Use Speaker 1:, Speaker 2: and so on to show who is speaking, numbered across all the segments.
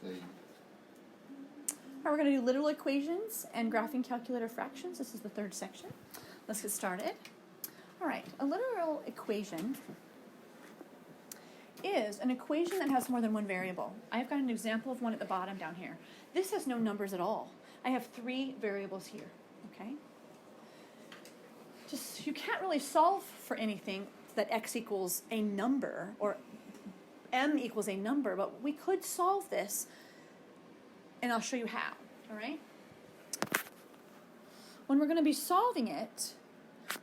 Speaker 1: All right, we're going to do literal equations and graphing calculator fractions. This is the third section. Let's get started. All right, a literal equation is an equation that has more than one variable. I've got an example of one at the bottom down here. This has no numbers at all. I have 3 variables here, okay? You can't really solve for anything that x equals a number or m equals a number, but we could solve this, and I'll show you how, all right? When we're going to be solving it,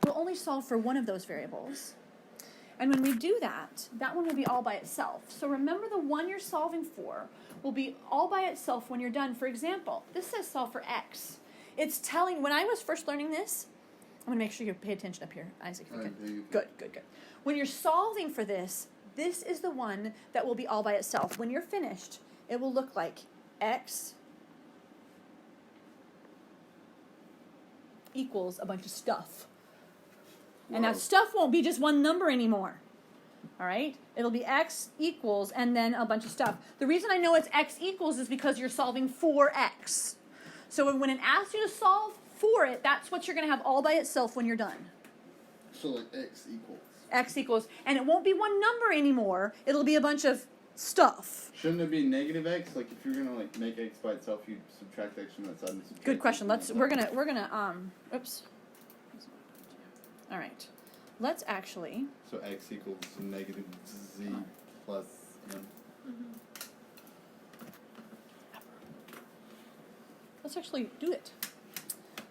Speaker 1: we'll only solve for one of those variables. And when we do that, that one will be all by itself. So remember, the one you're solving for will be all by itself when you're done. For example, this says solve for x. It's telling, when I was first learning this, I'm going to make sure you pay attention up here, Isaac. Good. When you're solving for this, this is the one that will be all by itself. When you're finished, it will look like x equals a bunch of stuff. And that stuff won't be just one number anymore. All right? It'll be x equals and then a bunch of stuff. The reason I know it's x equals is because you're solving for x. So when it asks you to solve for it, that's what you're going to have all by itself when you're done.
Speaker 2: So like x equals.
Speaker 1: X equals. And it won't be one number anymore. It'll be a bunch of stuff.
Speaker 2: Shouldn't it be negative x? Like if you're going to like make x by itself, you subtract x from that side and subtract.
Speaker 1: Good question. We're gonna oops. All right. Let's actually.
Speaker 2: So x equals negative z plus m.
Speaker 1: Mm-hmm. Let's actually do it.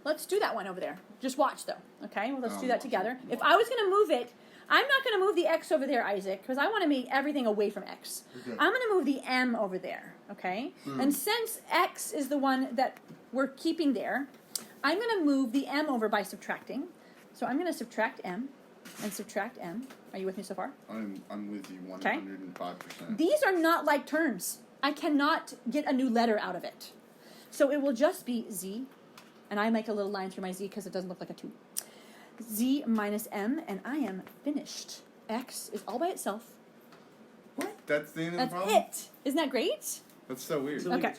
Speaker 1: Let's do that one over there. Just watch, though. Okay? Well, let's do that together. If I was going to move it, I'm not going to move the x over there, Isaac, because I want to make everything away from x. Okay. I'm going to move the m over there. Okay? And since x is the one that we're keeping there, I'm going to move the m over by subtracting. So I'm going to subtract m and subtract m. Are you with me so far?
Speaker 2: I'm with you 105%.
Speaker 1: These are not like terms. I cannot get a new letter out of it. So it will just be z, and I make a little line through my z because it doesn't look like a 2. Z minus m, and I am finished. X is all by itself.
Speaker 2: What? That's the end of the problem?
Speaker 1: That's it. Isn't that great?
Speaker 2: That's so weird.
Speaker 1: Okay.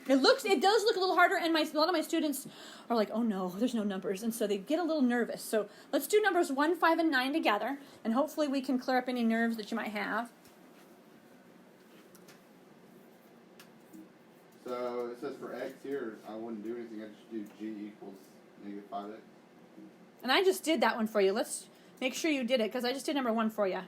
Speaker 1: It does look a little harder, and a lot of my students are like, oh no, there's no numbers, and so they get a little nervous. So let's do numbers 1, 5, and 9 together, and hopefully we can clear up any nerves that you might have.
Speaker 2: So it says for x here, I wouldn't do anything. I just do g equals negative 5x.
Speaker 1: And I just did that one for you. Let's make sure you did it, because I just did number 1 for you.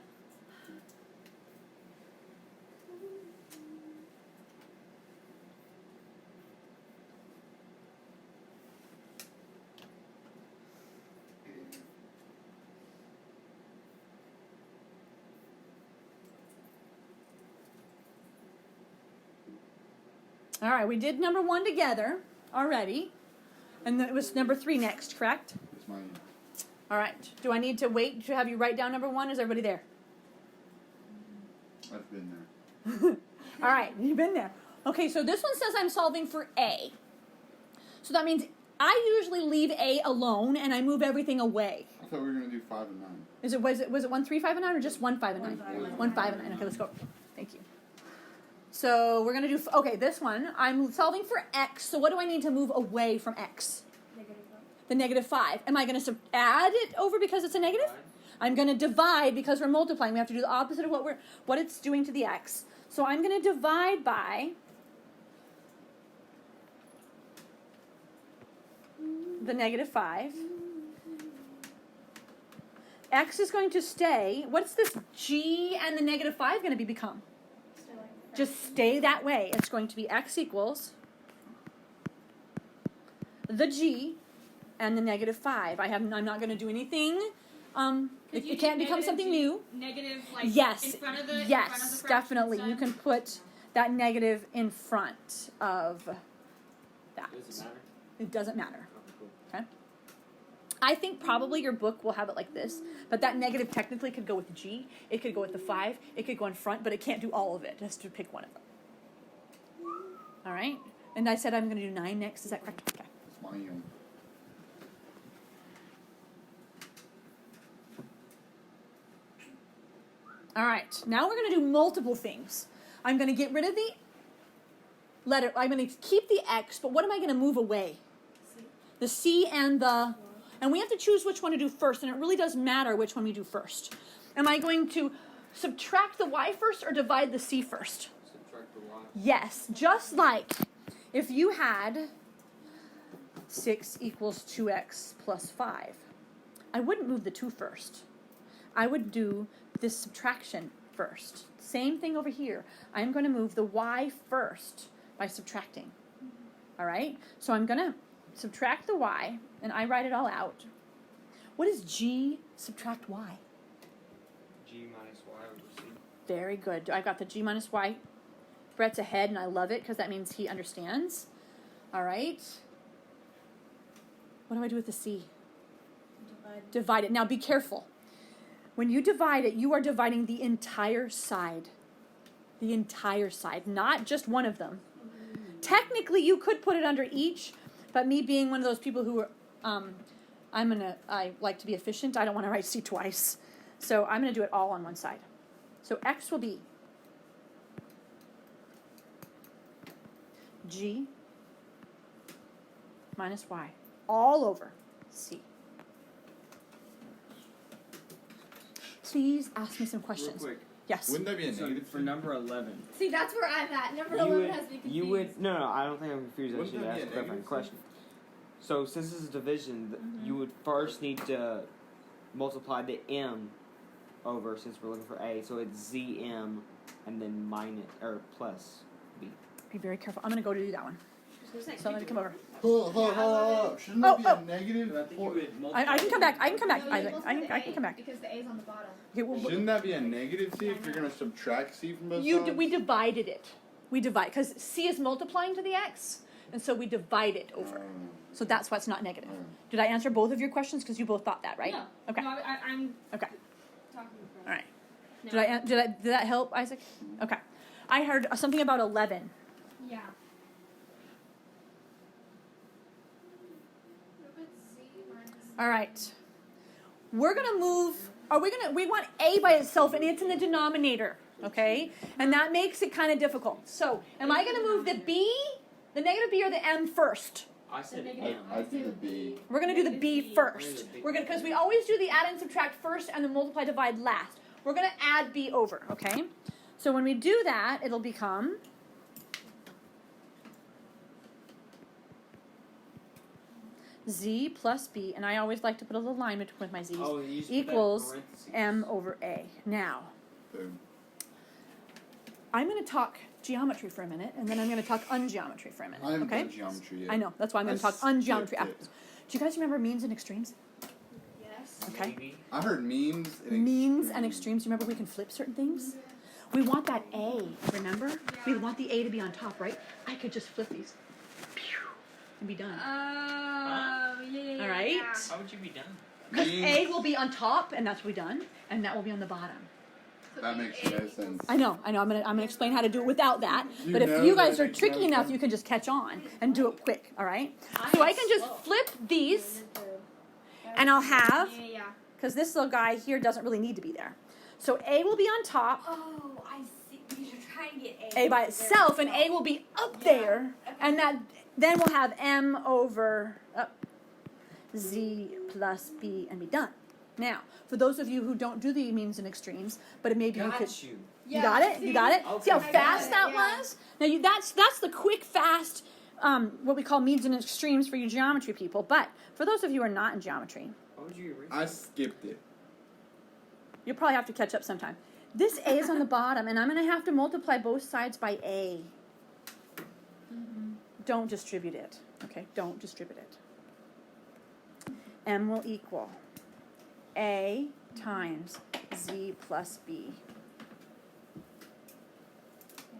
Speaker 1: All right, we did number 1 together already. And it was number 3 next, correct?
Speaker 2: It's mine.
Speaker 1: All right. Do I need to wait to have you write down number 1? Is everybody there?
Speaker 2: I've been there.
Speaker 1: All right, you've been there. Okay, so this one says I'm solving for A. So that means I usually leave A alone and I move everything away.
Speaker 2: I thought we were going to do 5 and 9.
Speaker 1: Was it 1, 3, 5, and 9 or just 1, 5, and 9? 1, 5, and 9. Okay, let's go. Thank you. So we're going to do, okay, this one, I'm solving for x, so what do I need to move away from x? The negative 5. Am I going to add it over because it's a negative? I'm going to divide because we're multiplying. We have to do the opposite of what it's doing to the x. So I'm going to divide by the negative 5. X is going to stay. What's this g and the negative 5 going to become? Just stay that way. It's going to be x equals the g and the negative 5. I'm not going to do anything. It can't become something new.
Speaker 3: Negative, like
Speaker 1: yes,
Speaker 3: in front of the
Speaker 1: yes, definitely. You can put that negative in front of that.
Speaker 4: Does it matter?
Speaker 1: It doesn't matter.
Speaker 4: Okay, cool.
Speaker 1: Okay. I think probably your book will have it like this, but that negative technically could go with the G, it could go with the 5, it could go in front, but it can't do all of it. It has to pick one of them. All right? And I said I'm going to do 9 next. Is that correct? Okay.
Speaker 2: It's mine.
Speaker 1: All right. Now we're going to do multiple things. I'm going to get rid of the letter. I'm going to keep the X, but what am I going to move away? The C and the... And we have to choose which one to do first, and it really does matter which one we do first. Am I going to subtract the Y first or divide the C first?
Speaker 3: Subtract the Y.
Speaker 1: Yes, just like if you had 6 equals 2x plus 5. I wouldn't move the 2 first. I would do this subtraction first. Same thing over here. I'm going to move the Y first by subtracting. All right? So I'm going to subtract the Y, and I write it all out. What is G subtract Y?
Speaker 3: G minus Y over C.
Speaker 1: Very good. I got the G minus Y. Brett's ahead, and I love it because that means he understands. All right. What do I do with the C? Divide it. Now be careful. When you divide it, you are dividing the entire side. The entire side, not just one of them. Technically, you could put it under each, but me being one of those people who are, I like to be efficient. I don't want to write C twice. So I'm going to do it all on one side. So X will be G minus Y all over C. Please ask me some questions.
Speaker 3: Real quick.
Speaker 1: Yes.
Speaker 4: Wouldn't that be a
Speaker 3: So
Speaker 4: negative
Speaker 3: for number 11,
Speaker 5: See, that's where I'm at. Number
Speaker 3: you
Speaker 5: 11
Speaker 3: would,
Speaker 5: has me confused.
Speaker 3: you would no, I don't think I'm confused. I
Speaker 4: Wouldn't
Speaker 3: should
Speaker 4: that
Speaker 3: ask
Speaker 4: be
Speaker 3: a
Speaker 4: a
Speaker 3: clarifying
Speaker 4: negative
Speaker 3: question. So since this is division, you would first need to multiply the m over, since we're looking for a, so it's zm and then minus or plus b.
Speaker 1: Be very careful. I'm going to go to do that one. So let me come over.
Speaker 2: Hold up. Shouldn't that be a negative?
Speaker 3: So I think you would multiply.
Speaker 1: I can come back. I can come back.
Speaker 5: No, you
Speaker 1: Isaac.
Speaker 5: multiply the
Speaker 1: I can
Speaker 5: A
Speaker 1: come back.
Speaker 5: Because the A is on the bottom.
Speaker 1: Okay, well,
Speaker 2: Shouldn't that be a negative C if you're going to subtract C from both
Speaker 1: we
Speaker 2: sides?
Speaker 1: divided it. We divide because C is multiplying to the X, and so we divide it over. So that's why it's not negative. Did I answer both of your questions? Because you both thought that, right?
Speaker 5: No.
Speaker 1: Okay.
Speaker 5: No, I'm
Speaker 1: Okay.
Speaker 5: talking
Speaker 1: All right.
Speaker 5: No.
Speaker 1: Did that help, Isaac? Okay. I heard something about 11.
Speaker 5: Yeah.
Speaker 1: All right. We're going to move, we want A by itself, and it's in the denominator, okay? And that makes it kind of difficult. So, am I going to move the B, the negative B, or the M first?
Speaker 3: I said
Speaker 5: The
Speaker 3: m.
Speaker 5: negative.
Speaker 2: I do the B.
Speaker 1: We're going to do the B first. Because we always do the add and subtract first and the multiply divide last. We're going to add B over, okay? So when we do that, it'll become Z plus B, and I always like to put a little line between my Z's,
Speaker 3: Oh, you used to put that in
Speaker 1: equals
Speaker 3: parentheses.
Speaker 1: M over A. Now,
Speaker 2: Boom.
Speaker 1: I'm going to talk geometry for a minute, and then I'm going to talk ungeometry for a minute,
Speaker 2: I haven't
Speaker 1: okay?
Speaker 2: done geometry yet.
Speaker 1: I know, that's why I'm going to talk
Speaker 2: skipped
Speaker 1: ungeometry
Speaker 2: it.
Speaker 1: afterwards. Do you guys remember means and extremes?
Speaker 5: Yes.
Speaker 1: Okay.
Speaker 3: Maybe.
Speaker 2: I heard means and
Speaker 1: Means and extremes. Remember we can flip certain things? We want that A, remember? We want the A to be on top, right? I could just flip these. Pew, and be done.
Speaker 5: Oh, yeah.
Speaker 1: All right?
Speaker 3: How would you be done?
Speaker 1: Because
Speaker 2: Means-
Speaker 1: A will be on top, and that's what we done, and that will be on the bottom.
Speaker 2: That makes no sense.
Speaker 1: I know. I'm gonna explain how to do it without that.
Speaker 2: You
Speaker 1: But if
Speaker 2: know
Speaker 1: you guys
Speaker 2: that
Speaker 1: are
Speaker 2: makes
Speaker 1: tricky
Speaker 2: no
Speaker 1: enough,
Speaker 2: sense.
Speaker 1: you can just catch on and do it quick. All right? So I can just flip these, and I'll have,
Speaker 5: Yeah.
Speaker 1: because this little guy here doesn't really need to be there. So A will be on top,
Speaker 5: Oh, I see. Because you're trying to get A.
Speaker 1: A by itself, and A will be up there, and that then we'll have M over Z plus B, and be done. Now, for those of you who don't do the means and extremes, but maybe you could.
Speaker 3: Got you.
Speaker 1: You got it? You got it?
Speaker 3: Okay.
Speaker 1: See how
Speaker 3: I got
Speaker 1: fast
Speaker 5: it,
Speaker 1: that
Speaker 5: yeah.
Speaker 1: was? Now that's the quick, fast, what we call means and extremes for you geometry people. But for those of you who are not in geometry,
Speaker 3: Why would you erase
Speaker 2: I skipped it.
Speaker 1: you'll probably have to catch up sometime. This A is on the bottom, and I'm going to have to multiply both sides by A. Don't distribute it. Okay, don't distribute it. M will equal A times Z plus B.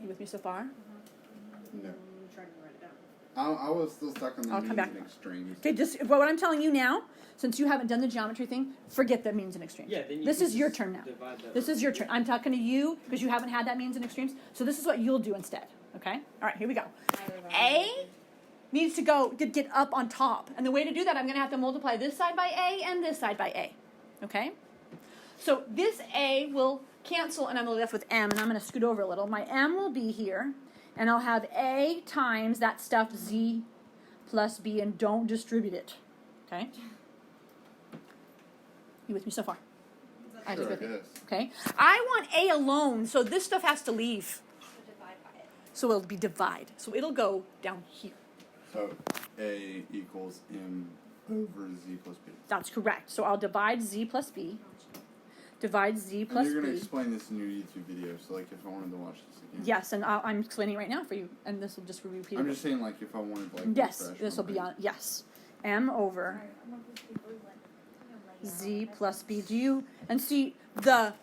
Speaker 1: You with me so far?
Speaker 2: No.
Speaker 5: I'm trying to write it down.
Speaker 2: I was still stuck on the
Speaker 1: I'll come
Speaker 2: means
Speaker 1: back.
Speaker 2: and extremes.
Speaker 1: Okay, just what I'm telling you now, since you haven't done the geometry thing, forget the means and extremes.
Speaker 3: Yeah, then you
Speaker 1: This
Speaker 3: can
Speaker 1: is your
Speaker 3: just
Speaker 1: turn now.
Speaker 3: divide that
Speaker 1: This
Speaker 3: up.
Speaker 1: is your turn. I'm talking to you because you haven't had that means and extremes. So this is what you'll do instead. Okay? All right, here we go. A needs to get up on top. And the way to do that, I'm going to have to multiply this side by A and this side by A. Okay? So this A will cancel, and I'm left with M, and I'm going to scoot over a little. My M will be here, And I'll have A times that stuff Z plus B, and don't distribute it. Okay? You with me so far?
Speaker 2: Sure,
Speaker 1: Isaac,
Speaker 2: I
Speaker 1: with me?
Speaker 2: guess.
Speaker 1: Okay. I want A alone, so this stuff has to leave.
Speaker 5: So divide by it.
Speaker 1: So it'll be divide. So it'll go down here.
Speaker 2: So A equals M over Z plus B.
Speaker 1: That's correct. So I'll divide Z plus B. Divide Z
Speaker 2: And
Speaker 1: plus
Speaker 2: you're going to
Speaker 1: B.
Speaker 2: explain this in your YouTube video, so like if I wanted to watch this again.
Speaker 1: Yes, and I'm explaining it right now for you, and this will just be repeated.
Speaker 2: I'm just saying like if I wanted like
Speaker 1: Yes,
Speaker 2: refresh
Speaker 1: this will
Speaker 2: my
Speaker 1: be
Speaker 2: mind.
Speaker 1: on. Yes, M over
Speaker 5: I'm gonna put the blue one.
Speaker 1: Z plus B. Do you and see the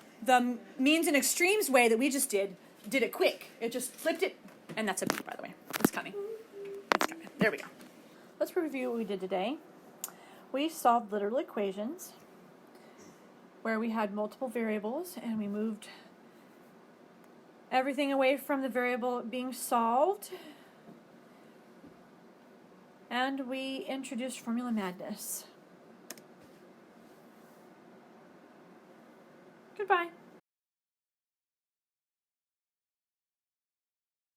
Speaker 1: means and extremes way that we just did it quick. It just flipped it, and that's a B, by the way. It's coming. It's coming. There we go. Let's review what we did today. We solved literal equations where we had multiple variables, and we moved everything away from the variable being solved. And we introduced formula madness. Goodbye.